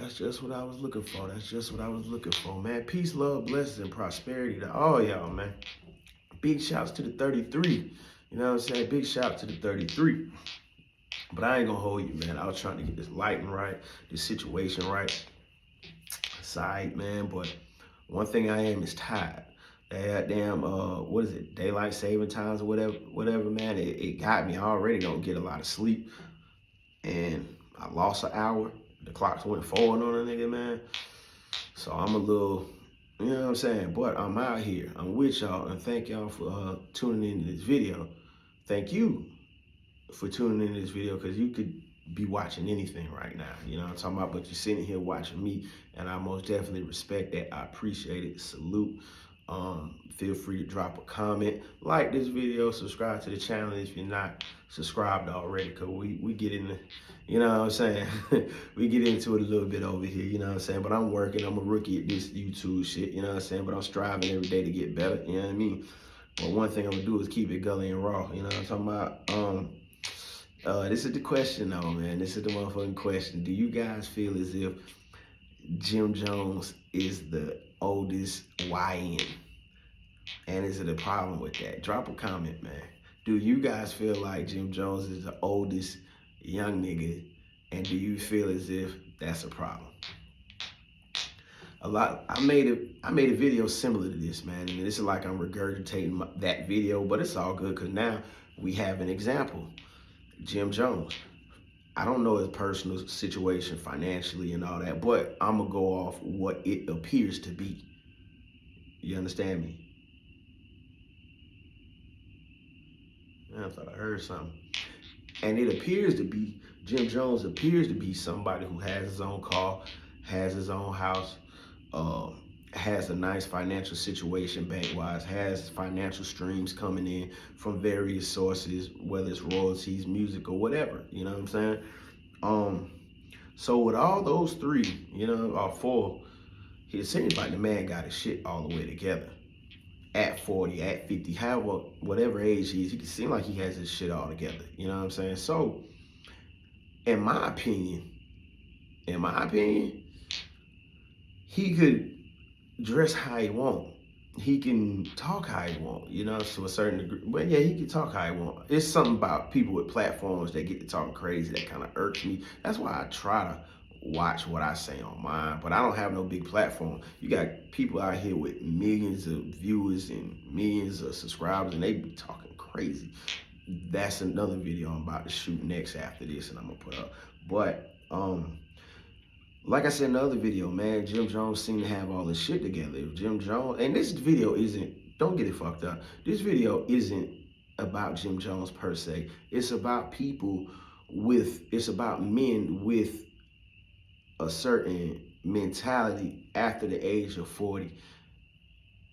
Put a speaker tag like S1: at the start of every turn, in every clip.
S1: That's just what I was looking for. That's just what I was looking for, man. Peace, love, blessings, and prosperity to all y'all, man. Big shouts to the 33. You know what I'm saying? Big shout to the 33. But I ain't gonna hold you, man. I was trying to get this lighting right, this situation right. Side, man. But one thing I am is tired. That damn, what is it? Daylight saving times or whatever, man. It got me. I already don't get a lot of sleep, and I lost an hour. The clocks went forward on a nigga, man. So I'm a little, you know what I'm saying? But I'm out here. I'm with y'all, and thank y'all for tuning into this video. Thank you for tuning into this video, because you could be watching anything right now. You know what I'm talking about? But you're sitting here watching me, and I most definitely respect that. I appreciate it. Salute. Feel free to drop a comment, like this video, subscribe to the channel if you're not subscribed already, because we get in the, you know what I'm saying? We get into it a little bit over here, you know what I'm saying? But I'm working. I'm a rookie at this YouTube shit, you know what I'm saying? But I'm striving every day to get better, you know what I mean? But one thing I'm gonna do is keep it gully and raw, you know what I'm talking about? This is the question though, man. This is the motherfucking question. Do you guys feel as if Jim Jones is the oldest YN? And is it a problem with that? Drop a comment, man. Do you guys feel like Jim Jones is the oldest young nigga? And do you feel as if that's a problem? I made a video similar to this, man. And this is like I'm regurgitating that video, but it's all good because now we have an example. Jim Jones. I don't know his personal situation financially and all that, but I'm gonna go off what it appears to be. You understand me? I thought I heard something. And it appears to be, Jim Jones appears to be somebody who has his own car, has his own house, has a nice financial situation bank-wise, has financial streams coming in from various sources, whether it's royalties, music, or whatever. You know what I'm saying? So with all those three, you know, or four, it seems like the man got his shit all the way together. At 40, at 50, however, whatever age he is, he can seem like he has his shit all together. You know what I'm saying? So, in my opinion, he could dress how he want. He can talk how he want, you know, to a certain degree. But yeah, he can talk how he want. It's something about people with platforms that get to talking crazy that kind of irks me. That's why I try to watch what I say on mine, but I don't have no big platform. You got people out here with millions of viewers and millions of subscribers, and they be talking crazy. That's another video I'm about to shoot next after this, and I'm gonna put up. But like I said in the other video, man, Jim Jones seemed to have all this shit together. If Jim Jones, and this video isn't, don't get it fucked up. This video isn't about Jim Jones per se. It's about people it's about men with a certain mentality after the age of 40,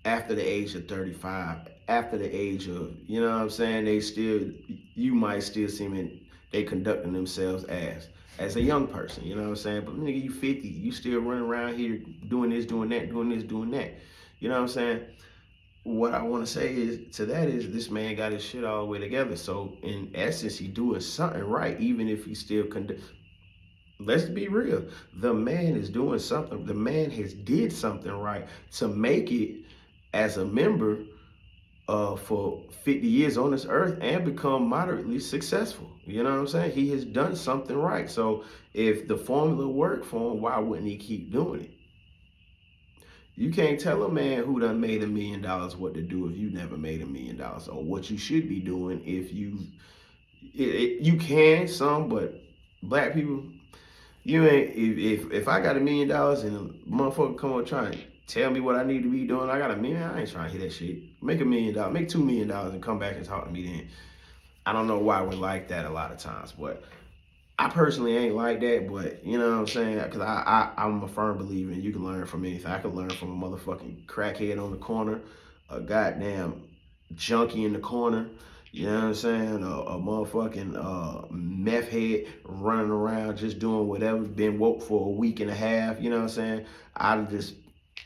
S1: after the age of 35, after the age of, you know what I'm saying? You might still see they conducting themselves as a young person, you know what I'm saying? But nigga, you 50, you still running around here doing this, doing that, doing this, doing that. You know what I'm saying? What I want to say is this man got his shit all the way together. So in essence, he doing something right, even if he still let's be real. The man is doing something. The man has did something right to make it as a member for 50 years on this earth and become moderately successful. You know what I'm saying? He has done something right. So if the formula worked for him, why wouldn't he keep doing it? You can't tell a man who done made $1 million what to do if you never made $1 million, or what you should be doing if you can some, but black people, you ain't, if I got $1 million and a motherfucker come up trying to tell me what I need to be doing, I got $1 million, I ain't trying to hear that shit. Make $1 million, make $2 million and come back and talk to me then. I don't know why we're like that a lot of times, but I personally ain't like that, but you know what I'm saying? Because I'm a firm believer in you can learn from anything. I can learn from a motherfucking crackhead on the corner, a goddamn junkie in the corner, you know what I'm saying? A motherfucking meth head running around just doing whatever, been woke for a week and a half, you know what I'm saying?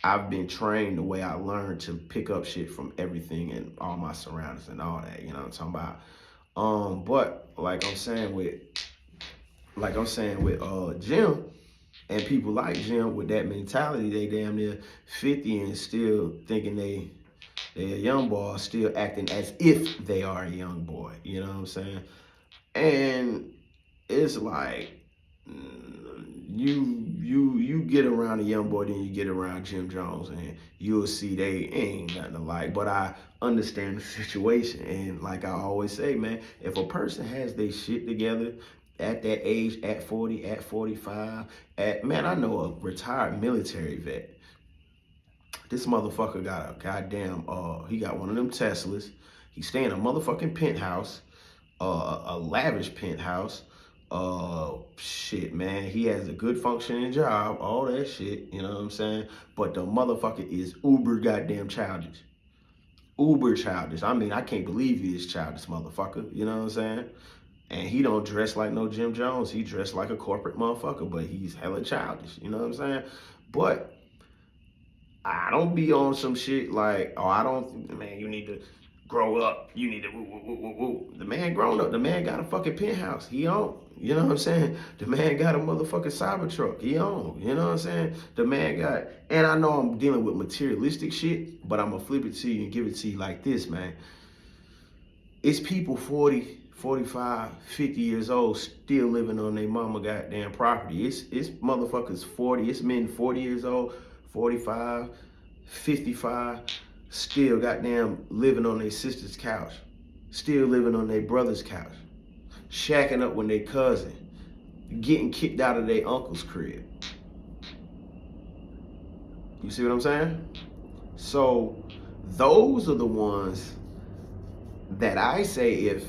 S1: I've been trained the way I learned to pick up shit from everything and all my surroundings and all that, you know what I'm talking about? But like I'm saying with Jim, And people like Jim with that mentality, they damn near 50 and still thinking they're a young boy, still acting as if they are a young boy. You know what I'm saying? And it's like you get around a young boy, then you get around Jim Jones, and you'll see they ain't nothing alike. But I understand the situation, and like I always say, man, if a person has their shit together at that age, at 40, at 45, at man, I know a retired military vet. This motherfucker got a goddamn he got one of them Teslas. He stay in a motherfucking penthouse, a lavish penthouse. Shit, man. He has a good functioning job, all that shit, you know what I'm saying? But the motherfucker is uber goddamn childish. Uber childish. I mean, I can't believe he is childish, motherfucker. You know what I'm saying? And he don't dress like no Jim Jones. He dressed like a corporate motherfucker, but he's hella childish. You know what I'm saying? But I don't be on some shit like, oh, I don't, man, you need to grow up. You need to woo, woo, woo, woo, woo. The man grown up. The man got a fucking penthouse. He own. You know what I'm saying? The man got a motherfucking Cybertruck. He own. You know what I'm saying? The man got, and I know I'm dealing with materialistic shit, but I'm going to flip it to you and give it to you like this, man. It's people 40, 45, 50 years old still living on their mama goddamn property. It's motherfuckers 40. It's men 40 years old, 45, 55, still goddamn living on their sister's couch, still living on their brother's couch, shacking up with their cousin, getting kicked out of their uncle's crib. You see what I'm saying? So those are the ones that I say, if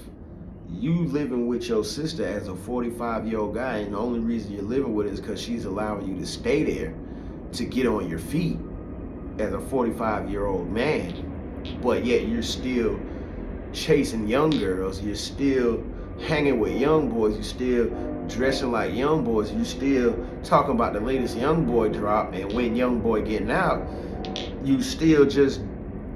S1: you living with your sister as a 45-year-old guy, and the only reason you're living with her is because she's allowing you to stay there to get on your feet as a 45-year-old man, but yet you're still chasing young girls, you're still hanging with young boys, you're still dressing like young boys, you're still talking about the latest young boy drop, and when young boy getting out, you still just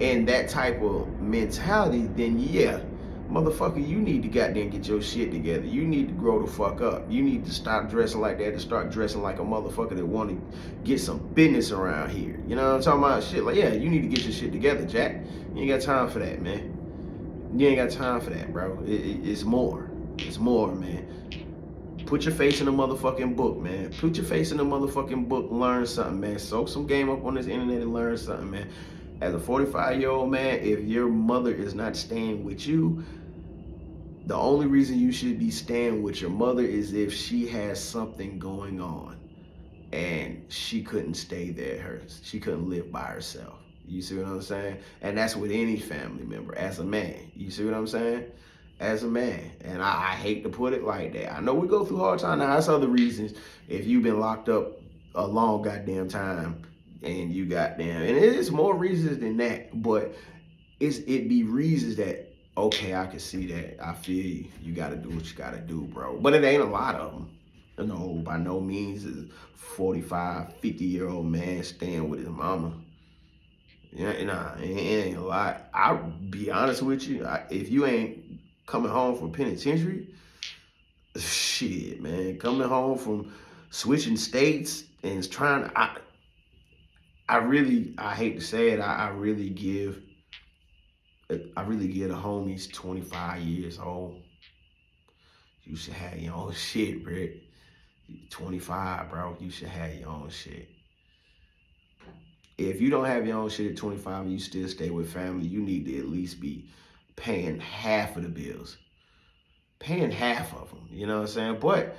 S1: in that type of mentality, then yeah, motherfucker, you need to goddamn get your shit together. You need to grow the fuck up. You need to stop dressing like that and start dressing like a motherfucker that want to get some business around here. You know what I'm talking about? Shit, like, yeah, you need to get your shit together, Jack. You ain't got time for that, man. You ain't got time for that, bro. It's more. It's more, man. Put your face in the motherfucking book, man. Put your face in the motherfucking book and learn something, man. Soak some game up on this internet and learn something, man. As a 45-year-old man, if your mother is not staying with you, the only reason you should be staying with your mother is if she has something going on and she couldn't stay there. She couldn't live by herself. You see what I'm saying? And that's with any family member as a man. You see what I'm saying? As a man. And I hate to put it like that. I know we go through hard time. Now, that's other reasons. If you've been locked up a long goddamn time and you goddamn, and it is more reasons than that, but it be reasons that, okay, I can see that. I feel you. You got to do what you got to do, bro. But it ain't a lot of them. No, by no means is a 45, 50-year-old man staying with his mama. Yeah, nah, it ain't a lot. I'll be honest with you. If you ain't coming home from penitentiary, shit, man. Coming home from switching states and trying to, I hate to say it, I really give the homies 25 years old. You should have your own shit, bro. 25, bro. You should have your own shit. If you don't have your own shit at 25 and you still stay with family, you need to at least be paying half of the bills. Paying half of them, you know what I'm saying? But,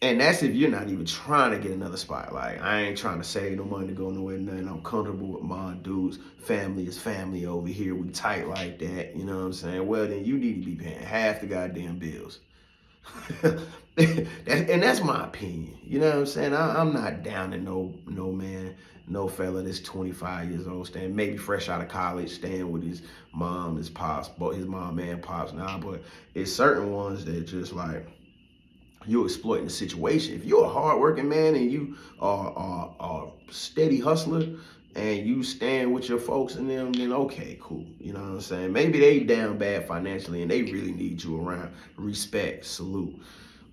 S1: and that's if you're not even trying to get another spot. Like, I ain't trying to save no money to go nowhere, nothing. I'm comfortable with my dudes. Family is family over here. We tight like that, you know what I'm saying? Well, then you need to be paying half the goddamn bills. And that's my opinion. You know what I'm saying? I'm not down to no man, no fella that's 25 years old, staying maybe fresh out of college, staying with his mom, his pops, both his mom and pops now. But it's certain ones that just like, you're exploiting the situation. If you're a hardworking man and you are a steady hustler and you stand with your folks and them, then okay, cool. You know what I'm saying? Maybe they down bad financially and they really need you around. Respect, salute.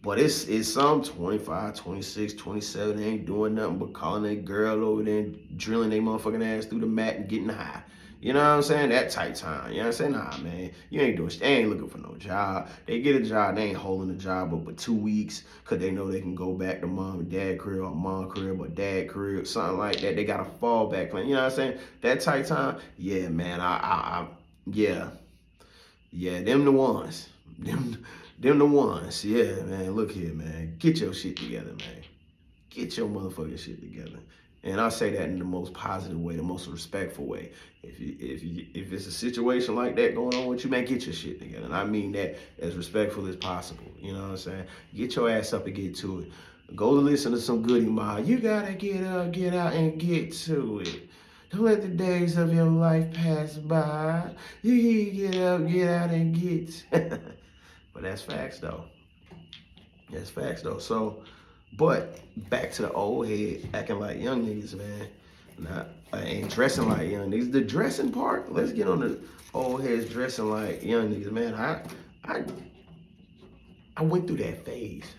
S1: But it's some 25, 26, 27, they ain't doing nothing but calling that girl over there and drilling their motherfucking ass through the mat and getting high. You know what I'm saying? That type time. You know what I'm saying? Nah, man. You ain't doing shit. They ain't looking for no job. They get a job, they ain't holding the job up for 2 weeks because they know they can go back to mom and dad crib or mom crib or dad crib, something like that. They got a fallback plan. You know what I'm saying? That type time. Yeah, man. Yeah. Yeah, them the ones. Them the ones. Yeah, man. Look here, man. Get your shit together, man. Get your motherfucking shit together. And I say that in the most positive way, the most respectful way. If it's a situation like that going on with you, man, get your shit together. And I mean that as respectful as possible. You know what I'm saying? Get your ass up and get to it. Go to listen to some Goody Mob. You gotta get up, get out, and get to it. Don't let the days of your life pass by. You get up, get out, and get. But that's facts though. That's facts though. So, but back to the old head acting like young niggas, man. Not ain't dressing like young niggas. The dressing part, let's get on the old heads dressing like young niggas, man. I went through that phase.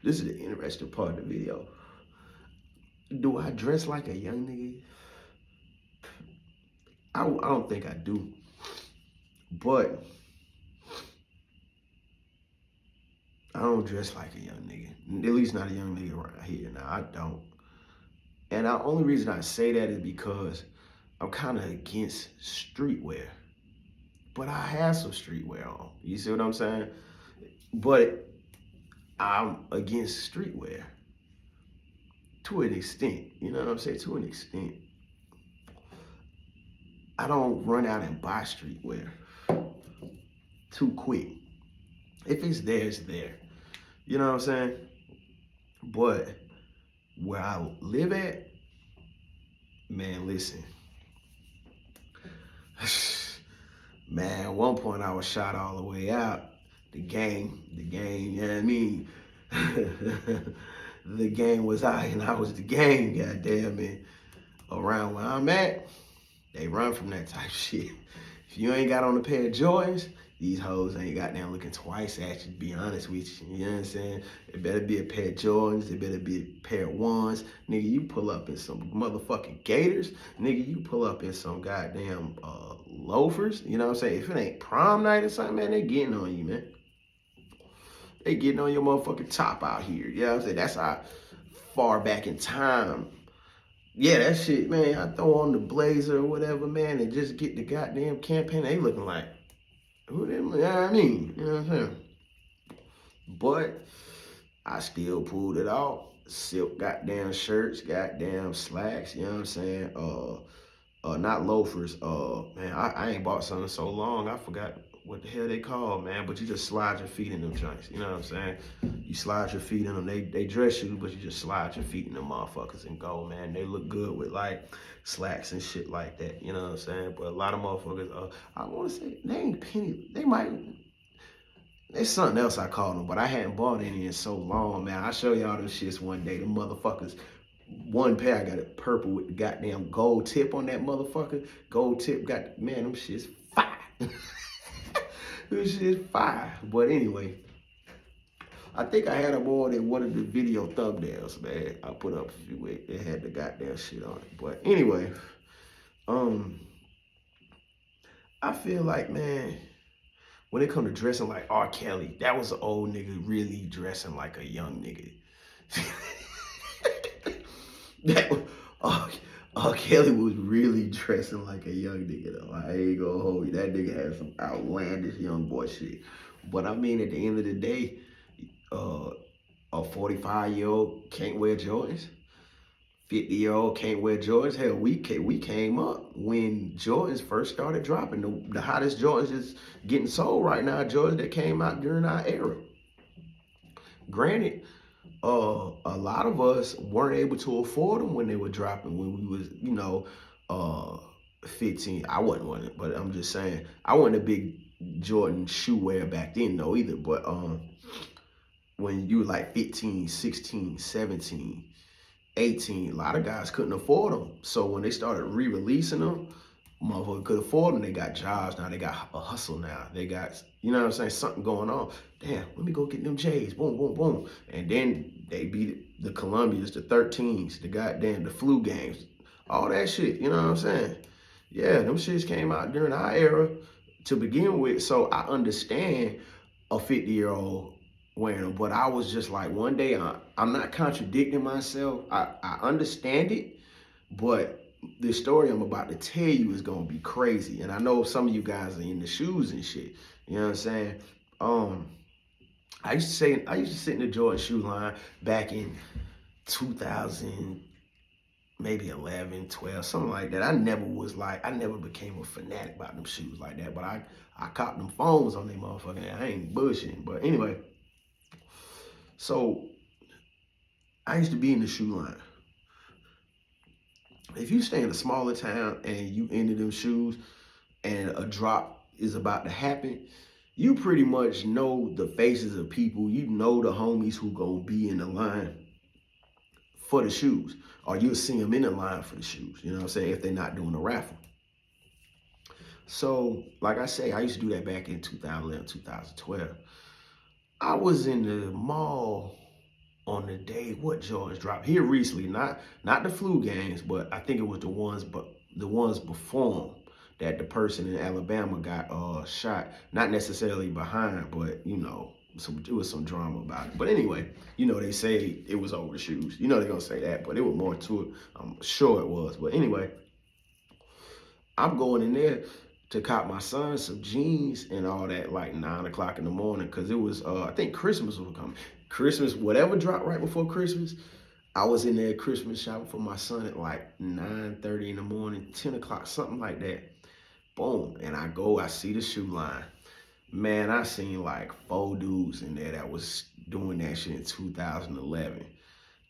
S1: This is the interesting part of the video. Do I dress like a young nigga? I don't think I do. But I don't dress like a young nigga. At least not a young nigga right here. Now, I don't. And the only reason I say that is because I'm kind of against streetwear. But I have some streetwear on. You see what I'm saying? But I'm against streetwear. To an extent. You know what I'm saying? To an extent. I don't run out and buy streetwear too quick. If it's there, it's there. You know what I'm saying? But where I live at, man, listen. Man, at one point I was shot all the way out. The game, you know what I mean? The game was I and I was the game, goddamn it. Around where I'm at, they run from that type of shit. If you ain't got on a pair of Jordans, these hoes ain't goddamn looking twice at you, to be honest with you. You know what I'm saying? It better be a pair of Jordans. It better be a pair of ones. Nigga, you pull up in some motherfucking Gators. Nigga, you pull up in some goddamn loafers. You know what I'm saying? If it ain't prom night or something, man, they getting on you, man. They getting on your motherfucking top out here. You know what I'm saying? That's how far back in time. Yeah, that shit, man. I throw on the blazer or whatever, man, and just get the goddamn campaign. They looking like, who them? You know what I mean? You know what I'm saying? But I still pulled it off. Silk goddamn shirts, goddamn slacks, you know what I'm saying? Not loafers. Man, I ain't bought something so long, I forgot what the hell they called, man. But you just slide your feet in them joints, you know what I'm saying? You slide your feet in them. They dress you, but you just slide your feet in them motherfuckers and go, man. They look good with like slacks and shit like that, you know what I'm saying? But a lot of motherfuckers, I want to say they ain't penny. They might. There's something else I call them, but I hadn't bought any in so long, man. I'll show y'all them shits one day. Them motherfuckers. One pair I got it purple with the goddamn gold tip on that motherfucker. Gold tip got, man, them shits fire. Them shits fire. But anyway, I think I had them on in one of the video thumbnails, man. I put up a few, it had the goddamn shit on it. But anyway, I feel like, man, when it come to dressing like R. Kelly, that was an old nigga really dressing like a young nigga. R. Kelly was really dressing like a young nigga though. I ain't gonna hold you. That nigga had some outlandish young boy shit. But I mean, at the end of the day, a 45-year-old can't wear Jordans. 50-year-old can't wear Jordans. Hell, we came up when Jordans first started dropping. The hottest Jordans is getting sold right now. Jordans that came out during our era. Granted, a lot of us weren't able to afford them when they were dropping. When we was, 15. I wasn't one, but I'm just saying I wasn't a big Jordan shoe wearer back then though either. But when you were like 15, 16, 17. 18, a lot of guys couldn't afford them. So when they started re-releasing them, motherfucker could afford them. They got jobs now. They got a hustle now. They got, you know what I'm saying, something going on. Damn, let me go get them J's. Boom, boom, boom. And then they beat the Columbias, the 13s, the flu games, all that shit. You know what I'm saying? Yeah, them shits came out during our era to begin with. So I understand a 50-year-old wearing them. But I was just like, one day, I'm not contradicting myself. I understand it, but the story I'm about to tell you is gonna be crazy. And I know some of you guys are in the shoes and shit. You know what I'm saying? I used to sit in the Jordan shoe line back in 2000, maybe 11, 12, something like that. I never became a fanatic about them shoes like that. But I copped them phones on them motherfucking. I ain't bullshitting. But anyway, so I used to be in the shoe line. If you stay in a smaller town and you into them shoes and a drop is about to happen, you pretty much know the faces of people. You know the homies who gonna be in the line for the shoes, or you'll see them in the line for the shoes. You know what I'm saying? If they're not doing a raffle. So, like I say, I used to do that back in 2011, 2012. I was in the mall on the day what Jordans dropped here recently, not the flu games, but I think it was the ones before them that the person in Alabama got shot. Not necessarily behind, but you know, it was some drama about it. But anyway, you know, they say it was over shoes. You know they're gonna say that, but it was more to it. I'm sure it was. But anyway, I'm going in there to cop my son some jeans and all that, like 9 o'clock in the morning, because it was I think Christmas was coming. Christmas, whatever dropped right before Christmas, I was in there Christmas shopping for my son at like 9:30 in the morning, 10 o'clock, something like that. Boom. And I see the shoe line. Man, I seen like 4 dudes in there that was doing that shit in 2011.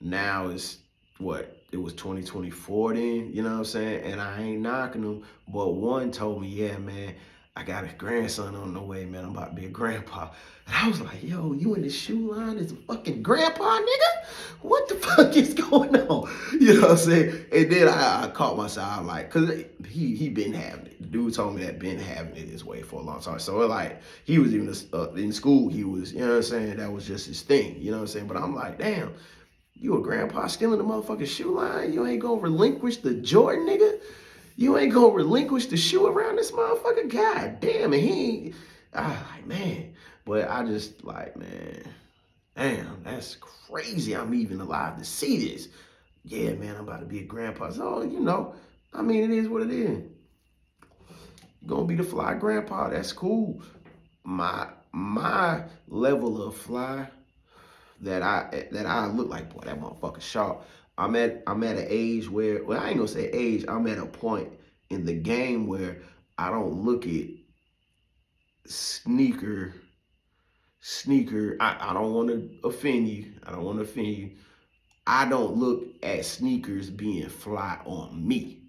S1: Now it's what? It was 2024 then, you know what I'm saying? And I ain't knocking them, but one told me, yeah, man, I got a grandson on the way, man. I'm about to be a grandpa. And I was like, yo, you in the shoe line as a fucking grandpa, nigga? What the fuck is going on? You know what I'm saying? And then I caught myself like, cause he been having it. The dude told me that been having it his way for a long time. So like, he was even in school, he was, you know what I'm saying? That was just his thing, you know what I'm saying? But I'm like, damn, you a grandpa still in the motherfucking shoe line? You ain't gonna relinquish the Jordan, nigga? You ain't gonna relinquish the shoe around this motherfucker? God damn, and he ain't, like, man. But I just like, man, damn, that's crazy. I'm even alive to see this. Yeah, man, I'm about to be a grandpa. So, you know, I mean, it is what it is. You're gonna be the fly grandpa, that's cool. My level of fly that I look like, boy, that motherfucker sharp. I'm at an age where, well, I ain't gonna say age, I'm at a point in the game where I don't look at sneaker. I don't want to offend you. I don't want to offend you. I don't look at sneakers being fly on me.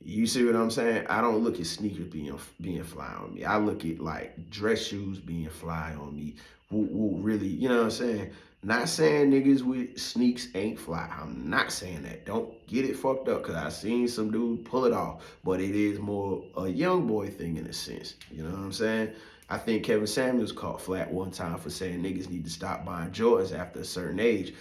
S1: You see what I'm saying? I don't look at sneakers being fly on me. I look at like dress shoes being fly on me. Who really, you know what I'm saying? Not saying niggas with sneaks ain't fly. I'm not saying that. Don't get it fucked up, because I seen some dude pull it off. But it is more a young boy thing in a sense. You know what I'm saying? I think Kevin Samuels caught flat one time for saying niggas need to stop buying Jordans after a certain age.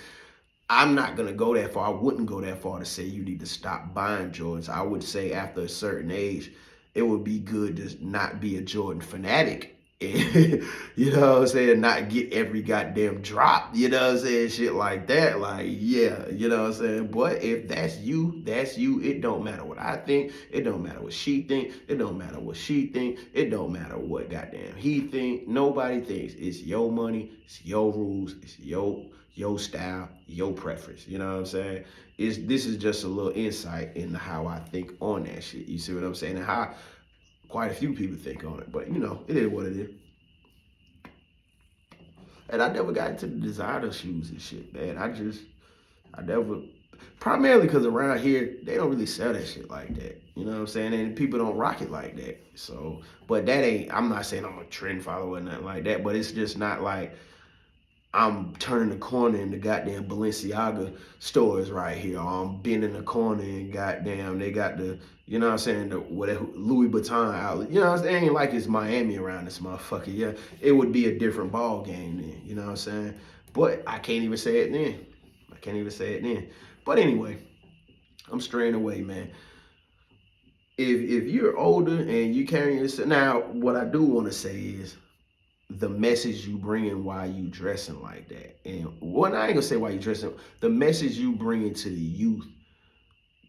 S1: I'm not going to go that far. I wouldn't go that far to say you need to stop buying Jordans. I would say after a certain age, it would be good to not be a Jordan fanatic. You know what I'm saying? Not get every goddamn drop, you know what I'm saying? Shit like that. Like, yeah, you know what I'm saying? But if that's you, that's you. It don't matter what I think. It don't matter what she think. It don't matter what she think. It don't matter what goddamn he think. Nobody thinks. It's your money. It's your rules. It's your style, your preference. You know what I'm saying? This is just a little insight into how I think on that shit. You see what I'm saying? And how quite a few people think on it. But you know, it is what it is. And I never got into the designer shoes and shit, man. I never, primarily because around here, they don't really sell that shit like that. You know what I'm saying? And people don't rock it like that. So, but that ain't, I'm not saying I'm a trend follower or nothing like that, but it's just not like, I'm turning the corner and the goddamn Balenciaga store is right here. Or I'm bending the corner and goddamn they got the, you know what I'm saying, the whatever Louis Vuitton outlet. You know what I'm saying? It ain't like it's Miami around this motherfucker. Yeah, it would be a different ball game then. You know what I'm saying? But I can't even say it then. I can't even say it then. But anyway, I'm straying away, man. If you're older and you carrying yourself, now what I do want to say is the message you bringing while you dressing like that. And what I ain't gonna say why you dressing, the message you bringing to the youth,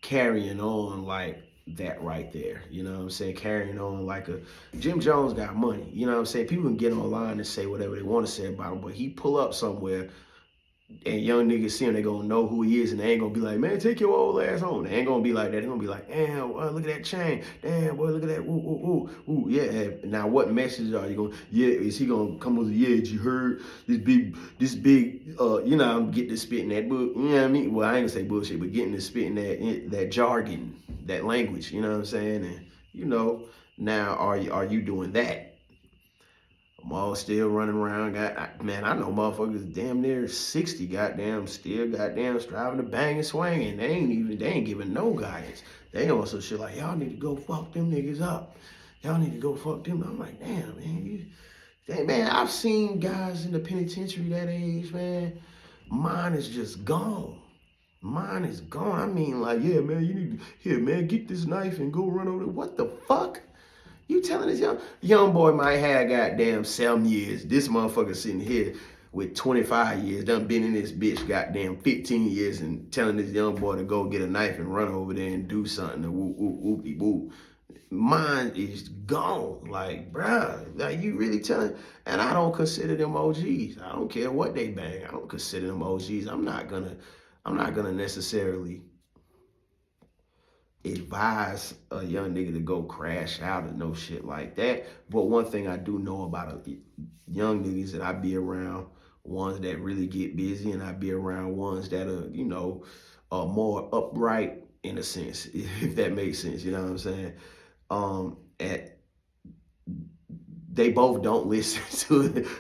S1: carrying on like that right there. You know what I'm saying? Carrying on like a Jim Jones got money. You know what I'm saying? People can get online and say whatever they want to say about him, but he pull up somewhere and young niggas see him, they gonna know who he is, and they ain't gonna be like, man, take your old ass home. They ain't gonna be like that. They gonna be like, damn, boy, look at that chain. Damn, boy, look at that. Ooh, ooh, ooh, ooh. Yeah. Now, what message are you gonna? Yeah, is he gonna come with? Yeah, did you heard this big? You know, I'm getting to spitting that book. You know what I mean? Well, I ain't gonna say bullshit, but getting to spitting that jargon, that language. You know what I'm saying? And you know, now are you doing that? I'm all still running around. Man, I know motherfuckers damn near 60, goddamn, still goddamn striving to bang and swing, and they ain't giving no guidance. They on some shit like, y'all need to go fuck them niggas up. Y'all need to go fuck them. I'm like, damn, man, I've seen guys in the penitentiary that age, man. Mine is just gone. Mine is gone. I mean, like, yeah, man, you need to, here, man, get this knife and go run over there. What the fuck? You telling this young boy might have goddamn 7 years. This motherfucker sitting here with 25 years, done been in this bitch goddamn 15 years and telling this young boy to go get a knife and run over there and do something and whoop, whoop, whoopie whoop. Mine is gone. Like, bruh, like you really telling? And I don't consider them OGs. I don't care what they bang. I don't consider them OGs. I'm not gonna necessarily advise a young nigga to go crash out or no shit like that. But one thing I do know about young niggas that I be around, ones that really get busy, and I be around ones that are, you know, more upright in a sense, if that makes sense. You know what I'm saying? And they both don't listen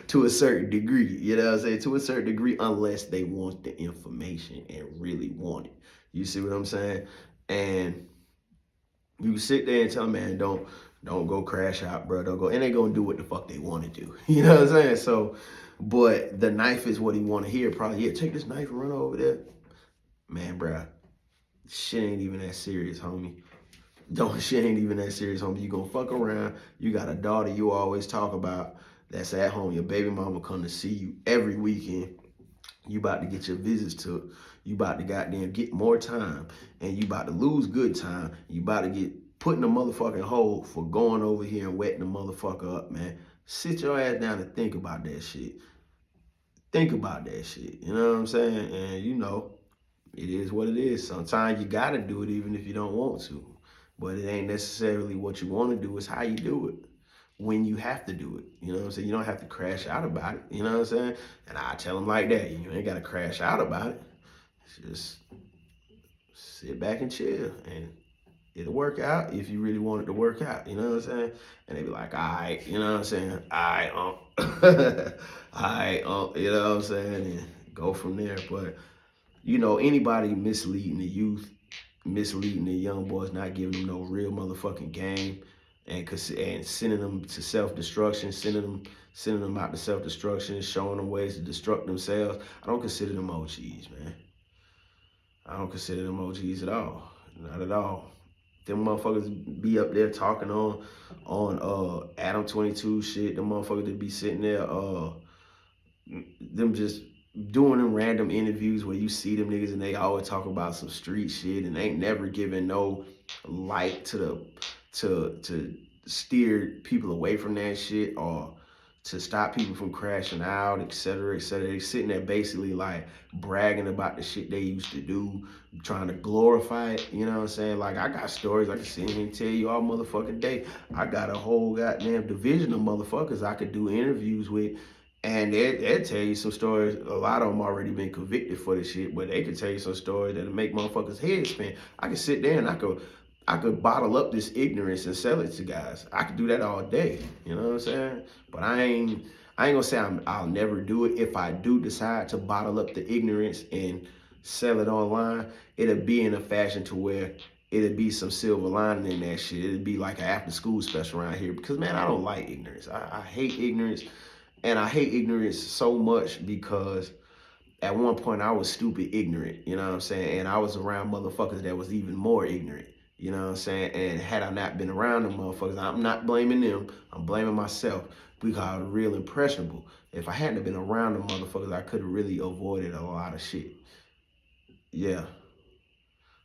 S1: to a certain degree. You know what I'm saying? To a certain degree, unless they want the information and really want it. You see what I'm saying? And you sit there and tell them, man, don't go crash out, bro. Don't go, and they gonna do what the fuck they want to do. You know what I'm saying? So, but the knife is what he want to hear. Probably, yeah, take this knife and run over there, man, bro. Shit ain't even that serious, homie. Don't shit ain't even that serious, homie. You gonna fuck around. You got a daughter you always talk about that's at home. Your baby mama come to see you every weekend. You about to get your visits took. You about to goddamn get more time. And you about to lose good time. You about to get put in a motherfucking hole for going over here and wetting the motherfucker up, man. Sit your ass down and think about that shit. Think about that shit. You know what I'm saying? And you know, it is what it is. Sometimes you gotta do it even if you don't want to. But it ain't necessarily what you want to do, it's how you do it when you have to do it. You know what I'm saying? You don't have to crash out about it. You know what I'm saying? And I tell them like that. You ain't got to crash out about it. Just sit back and chill. And it'll work out if you really want it to work out. You know what I'm saying? And they be like, all right. You know what I'm saying? All right, all right, you know what I'm saying? And go from there. But, you know, anybody misleading the youth, misleading the young boys, not giving them no real motherfucking game, and sending them to self-destruction, sending them out to self-destruction, showing them ways to destruct themselves. I don't consider them OGs, man. I don't consider them OGs at all. Not at all. Them motherfuckers be up there talking on Adam 22 shit. Them motherfuckers that be sitting there them just doing them random interviews where you see them niggas and they always talk about some street shit and they ain't never giving no light to steer people away from that shit or to stop people from crashing out, et cetera, et cetera. They sitting there basically like bragging about the shit they used to do, trying to glorify it. You know what I'm saying? Like, I got stories I can sit here and tell you all motherfucking day. I got a whole goddamn division of motherfuckers I could do interviews with. And they'll tell you some stories. A lot of them already been convicted for this shit, but they can tell you some stories that'll make motherfuckers' heads spin. I can sit there and I could bottle up this ignorance and sell it to guys. I could do that all day. You know what I'm saying? But I I ain't gonna say I'll never do it. If I do decide to bottle up the ignorance and sell it online, it'll be in a fashion to where it'll be some silver lining in that shit. It'll be like an after school special around here because, man, I don't like ignorance. I hate ignorance. And I hate ignorance so much because at one point I was stupid ignorant, you know what I'm saying? And I was around motherfuckers that was even more ignorant, you know what I'm saying? And had I not been around them motherfuckers, I'm not blaming them, I'm blaming myself because I was real impressionable. If I hadn't been around them motherfuckers, I could have really avoided a lot of shit. Yeah.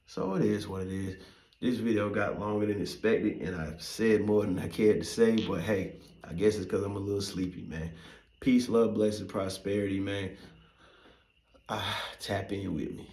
S1: So it is what it is. This video got longer than expected and I said more than I cared to say, but hey, I guess it's because I'm a little sleepy, man. Peace, love, blessings, prosperity, man. Tap in with me.